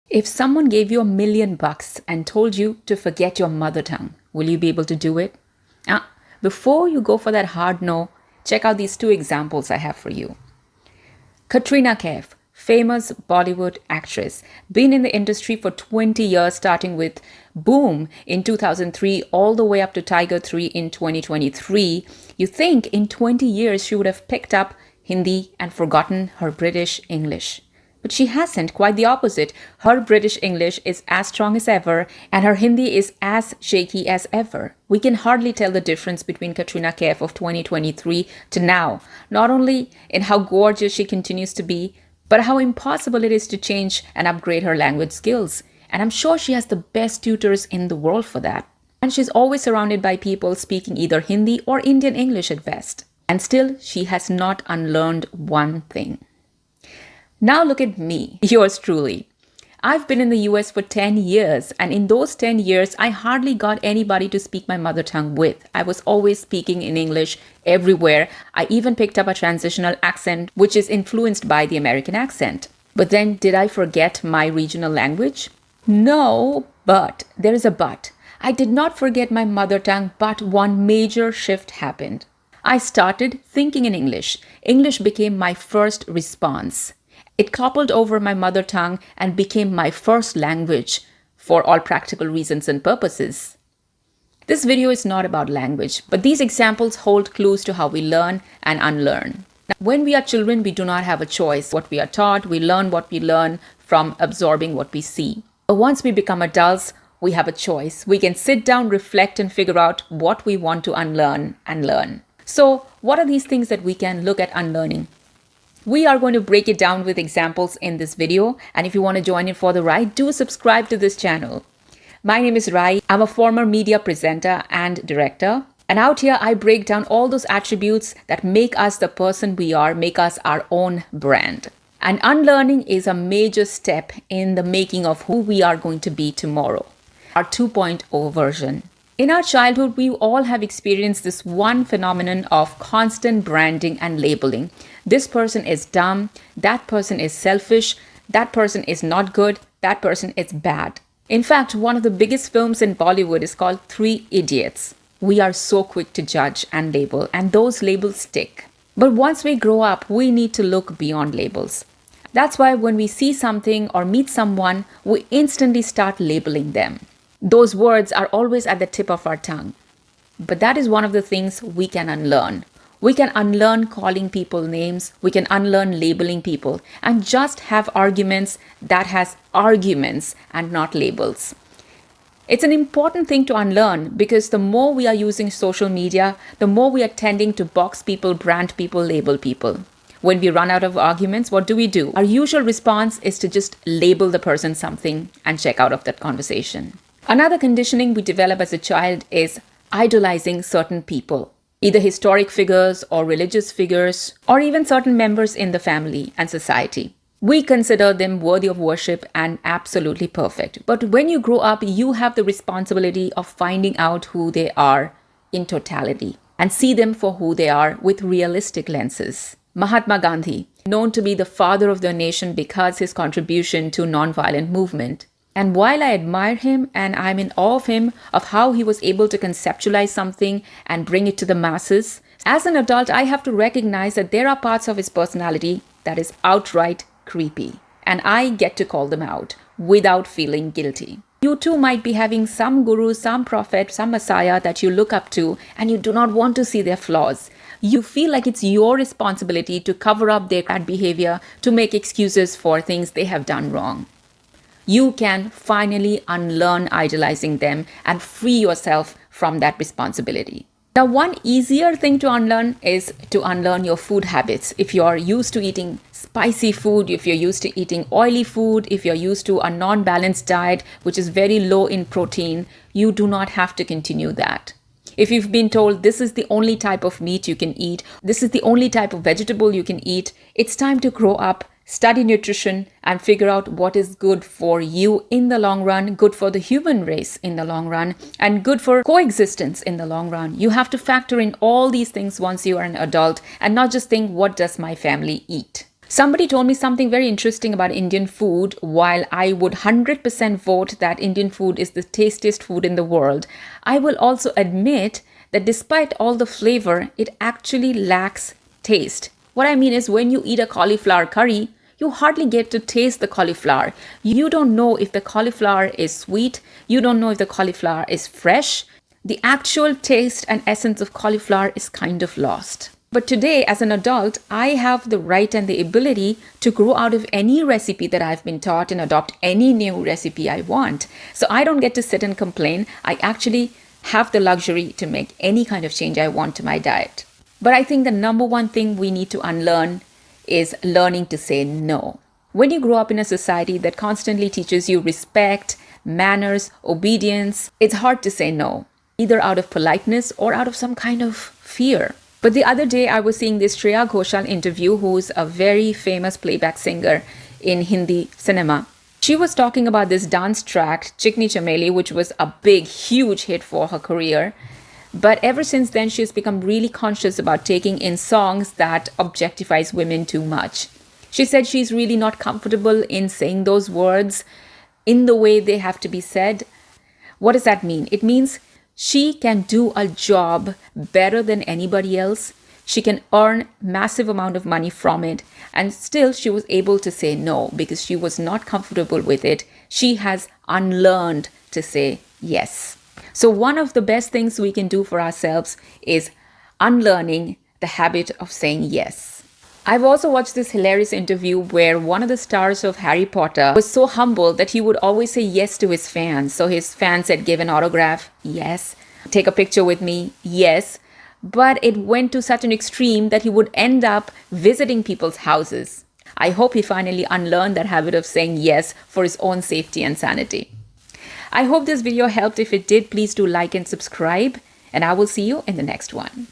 If someone gave you $1 million and told you to forget your mother tongue, will you be able to do it? Before you go for that hard no, check out these two examples I have for you. Katrina Kaif, famous Bollywood actress, been in the industry for 20 years, starting with Boom in 2003 all the way up to Tiger 3 in 2023. You think in 20 years she would have picked up Hindi and forgotten her British English. But she hasn't, quite the opposite. Her British English is as strong as ever, and her Hindi is as shaky as ever. We can hardly tell the difference between Katrina Kaif of 2023 to now, not only in how gorgeous she continues to be, but how impossible it is to change and upgrade her language skills. And I'm sure she has the best tutors in the world for that. And she's always surrounded by people speaking either Hindi or Indian English at best. And still, she has not unlearned one thing. Now look at me, yours truly. I've been in the US for 10 years, and in those 10 years, I hardly got anybody to speak my mother tongue with. I was always speaking in English everywhere. I even picked up a transitional accent, which is influenced by the American accent. But then, did I forget my regional language? No, but there is a but. I did not forget my mother tongue, but one major shift happened. I started thinking in English. English became my first response. It toppled over my mother tongue and became my first language for all practical reasons and purposes. This video is not about language, but these examples hold clues to how we learn and unlearn. Now, when we are children, we do not have a choice. What we are taught, we learn what we learn from absorbing what we see. But once we become adults, we have a choice. We can sit down, reflect, and figure out what we want to unlearn and learn. So, what are these things that we can look at unlearning? We are going to break it down with examples in this video. And if you want to join in for the ride, do subscribe to this channel. My name is Rai. I'm a former media presenter and director. And out here, I break down all those attributes that make us the person we are, make us our own brand. And unlearning is a major step in the making of who we are going to be tomorrow. Our 2.0 version. In our childhood, we all have experienced this one phenomenon of constant branding and labeling. This person is dumb, that person is selfish, that person is not good, that person is bad. In fact, one of the biggest films in Bollywood is called Three Idiots. We are so quick to judge and label, and those labels stick. But once we grow up, we need to look beyond labels. That's why when we see something or meet someone, we instantly start labeling them. Those words are always at the tip of our tongue. But that is one of the things we can unlearn. We can unlearn calling people names. We can unlearn labeling people and just have arguments that has arguments and not labels. It's an important thing to unlearn because the more we are using social media, the more we are tending to box people, brand people, label people. When we run out of arguments, what do? Our usual response is to just label the person something and check out of that conversation. Another conditioning we develop as a child is idolizing certain people, either historic figures or religious figures, or even certain members in the family and society. We consider them worthy of worship and absolutely perfect. But when you grow up, you have the responsibility of finding out who they are in totality and see them for who they are with realistic lenses. Mahatma Gandhi, known to be the father of the nation because his contribution to nonviolent movement. And while I admire him and I'm in awe of him, of how he was able to conceptualize something and bring it to the masses, as an adult, I have to recognize that there are parts of his personality that is outright creepy. And I get to call them out without feeling guilty. You too might be having some guru, some prophet, some messiah that you look up to, and you do not want to see their flaws. You feel like it's your responsibility to cover up their bad behavior, to make excuses for things they have done wrong. You can finally unlearn idolizing them and free yourself from that responsibility. Now, one easier thing to unlearn is to unlearn your food habits. If you're used to eating spicy food, if you're used to eating oily food, if you're used to a non-balanced diet, which is very low in protein, you do not have to continue that. If you've been told this is the only type of meat you can eat, this is the only type of vegetable you can eat, it's time to grow up, study nutrition, and figure out what is good for you in the long run, good for the human race in the long run, and good for coexistence in the long run. You have to factor in all these things once you are an adult and not just think, what does my family eat? Somebody told me something very interesting about Indian food. While I would 100% vote that Indian food is the tastiest food in the world, I will also admit that despite all the flavor, it actually lacks taste. What I mean is, when you eat a cauliflower curry, you hardly get to taste the cauliflower. You don't know if the cauliflower is sweet. You don't know if the cauliflower is fresh. The actual taste and essence of cauliflower is kind of lost. But today, as an adult, I have the right and the ability to grow out of any recipe that I've been taught and adopt any new recipe I want. So I don't get to sit and complain. I actually have the luxury to make any kind of change I want to my diet. But I think the number one thing we need to unlearn is learning to say no. When you grow up in a society that constantly teaches you respect, manners, obedience, it's hard to say no, either out of politeness or out of some kind of fear. But the other day, I was seeing this Shreya Ghoshal interview, who's a very famous playback singer in Hindi cinema. She was talking about this dance track, Chikni Chameli, which was a big, huge hit for her career. But ever since then, she's become really conscious about taking in songs that objectifies women too much. She said she's really not comfortable in saying those words in the way they have to be said. What does that mean? It means she can do a job better than anybody else. She can earn massive amount of money from it. And still she was able to say no because she was not comfortable with it. She has unlearned to say yes. So one of the best things we can do for ourselves is unlearning the habit of saying yes. I've also watched this hilarious interview where one of the stars of Harry Potter was so humble that he would always say yes to his fans. So his fans said, give an autograph, yes. Take a picture with me, yes. But it went to such an extreme that he would end up visiting people's houses. I hope he finally unlearned that habit of saying yes for his own safety and sanity. I hope this video helped. If it did, please do like and subscribe, and I will see you in the next one.